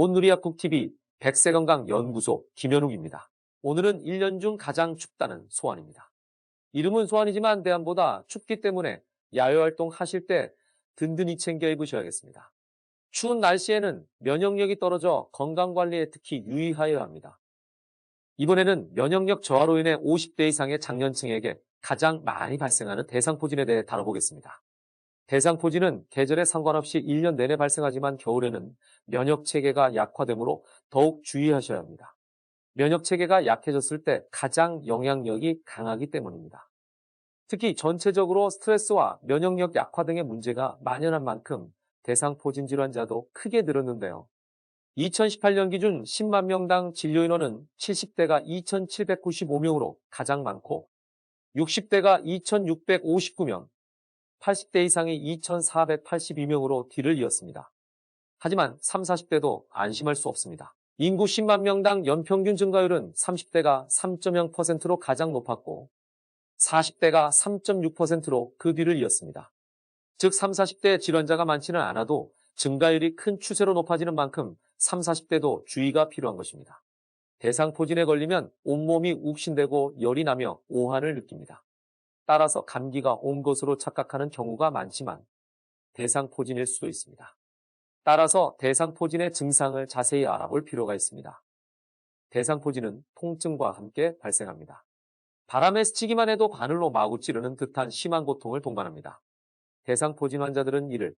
온누리약국TV 백세건강연구소 김현욱입니다. 오늘은 1년 중 가장 춥다는 소환입니다. 이름은 소환이지만 대안보다 춥기 때문에 야외활동 하실 때 든든히 챙겨 입으셔야겠습니다. 추운 날씨에는 면역력이 떨어져 건강관리에 특히 유의하여야 합니다. 이번에는 면역력 저하로 인해 50대 이상의 장년층에게 가장 많이 발생하는 대상포진에 대해 다뤄보겠습니다. 대상포진은 계절에 상관없이 1년 내내 발생하지만 겨울에는 면역체계가 약화되므로 더욱 주의하셔야 합니다. 면역체계가 약해졌을 때 가장 영향력이 강하기 때문입니다. 특히 전체적으로 스트레스와 면역력 약화 등의 문제가 만연한 만큼 대상포진 질환자도 크게 늘었는데요. 2018년 기준 10만 명당 진료 인원은 70대가 2,795명으로 가장 많고 60대가 2,659명, 80대 이상이 2,482명으로 뒤를 이었습니다. 하지만 30, 40대도 안심할 수 없습니다. 인구 10만 명당 연평균 증가율은 30대가 3.0%로 가장 높았고 40대가 3.6%로 그 뒤를 이었습니다. 즉 30, 40대 질환자가 많지는 않아도 증가율이 큰 추세로 높아지는 만큼 30, 40대도 주의가 필요한 것입니다. 대상포진에 걸리면 온몸이 욱신되고 열이 나며 오한을 느낍니다. 따라서 감기가 온 것으로 착각하는 경우가 많지만 대상포진일 수도 있습니다. 따라서 대상포진의 증상을 자세히 알아볼 필요가 있습니다. 대상포진은 통증과 함께 발생합니다. 바람에 스치기만 해도 바늘로 마구 찌르는 듯한 심한 고통을 동반합니다. 대상포진 환자들은 이를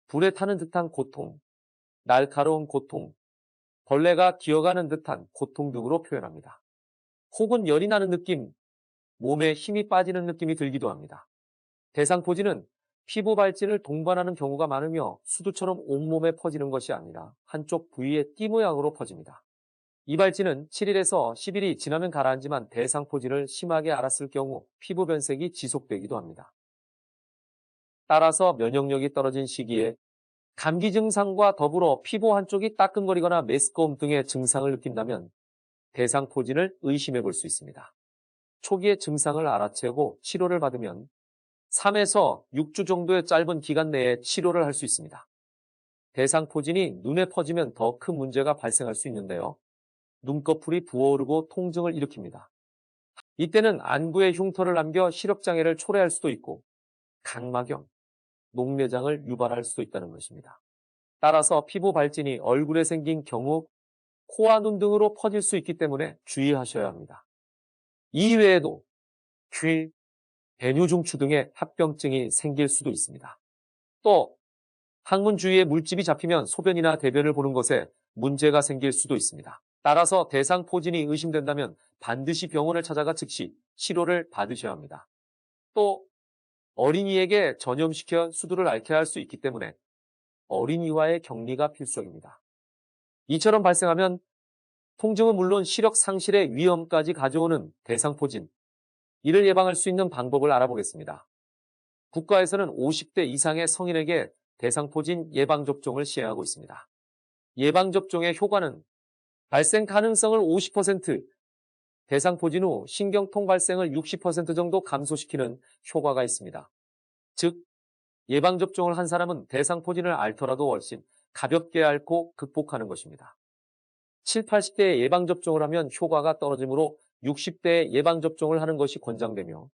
불에 타는 듯한 고통, 날카로운 고통, 벌레가 기어가는 듯한 고통 등으로 표현합니다. 혹은 열이 나는 느낌, 몸에 힘이 빠지는 느낌이 들기도 합니다. 대상포진은 피부 발진을 동반하는 경우가 많으며 수두처럼 온몸에 퍼지는 것이 아니라 한쪽 부위에 띠 모양으로 퍼집니다. 이 발진은 7일에서 10일이 지나면 가라앉지만 대상포진을 심하게 앓았을 경우 피부 변색이 지속되기도 합니다. 따라서 면역력이 떨어진 시기에 감기 증상과 더불어 피부 한쪽이 따끔거리거나 메스꺼움 등의 증상을 느낀다면 대상포진을 의심해 볼 수 있습니다. 초기의 증상을 알아채고 치료를 받으면 3에서 6주 정도의 짧은 기간 내에 치료를 할 수 있습니다. 대상포진이 눈에 퍼지면 더 큰 문제가 발생할 수 있는데요. 눈꺼풀이 부어오르고 통증을 일으킵니다. 이때는 안구에 흉터를 남겨 시력장애를 초래할 수도 있고 각막염, 녹내장을 유발할 수도 있다는 것입니다. 따라서 피부 발진이 얼굴에 생긴 경우 코와 눈 등으로 퍼질 수 있기 때문에 주의하셔야 합니다. 이외에도 귀, 배뇨중추 등의 합병증이 생길 수도 있습니다. 또 항문 주위에 물집이 잡히면 소변이나 대변을 보는 것에 문제가 생길 수도 있습니다. 따라서 대상포진이 의심된다면 반드시 병원을 찾아가 즉시 치료를 받으셔야 합니다. 또 어린이에게 전염시켜 수두를 앓게 할 수 있기 때문에 어린이와의 격리가 필수적입니다. 이처럼 발생하면 통증은 물론 시력 상실의 위험까지 가져오는 대상포진, 이를 예방할 수 있는 방법을 알아보겠습니다. 국가에서는 50대 이상의 성인에게 대상포진 예방접종을 시행하고 있습니다. 예방접종의 효과는 발생 가능성을 50%, 대상포진 후 신경통 발생을 60% 정도 감소시키는 효과가 있습니다. 즉, 예방접종을 한 사람은 대상포진을 앓더라도 훨씬 가볍게 앓고 극복하는 것입니다. 7, 80대에 예방접종을 하면 효과가 떨어지므로 60대에 예방접종을 하는 것이 권장되며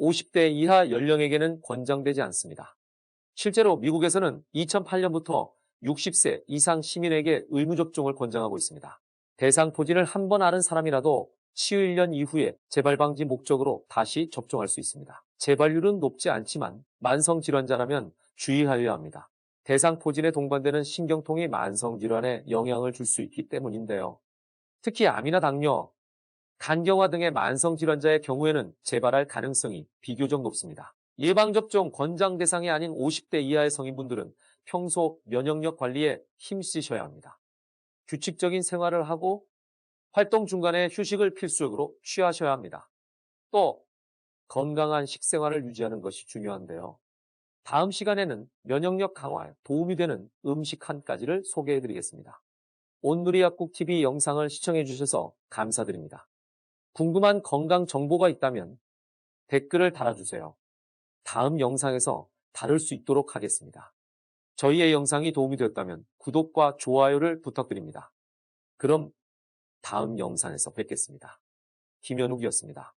50대 이하 연령에게는 권장되지 않습니다. 실제로 미국에서는 2008년부터 60세 이상 시민에게 의무접종을 권장하고 있습니다. 대상포진을 한 번 앓은 사람이라도 치유 1년 이후에 재발 방지 목적으로 다시 접종할 수 있습니다. 재발률은 높지 않지만 만성질환자라면 주의하여야 합니다. 대상포진에 동반되는 신경통이 만성질환에 영향을 줄 수 있기 때문인데요. 특히 암이나 당뇨, 간경화 등의 만성질환자의 경우에는 재발할 가능성이 비교적 높습니다. 예방접종 권장 대상이 아닌 50대 이하의 성인분들은 평소 면역력 관리에 힘쓰셔야 합니다. 규칙적인 생활을 하고 활동 중간에 휴식을 필수적으로 취하셔야 합니다. 또 건강한 식생활을 유지하는 것이 중요한데요. 다음 시간에는 면역력 강화에 도움이 되는 음식 한 가지를 소개해드리겠습니다. 온누리약국TV 영상을 시청해주셔서 감사드립니다. 궁금한 건강 정보가 있다면 댓글을 달아주세요. 다음 영상에서 다룰 수 있도록 하겠습니다. 저희의 영상이 도움이 되었다면 구독과 좋아요를 부탁드립니다. 그럼 다음 영상에서 뵙겠습니다. 김현욱이었습니다.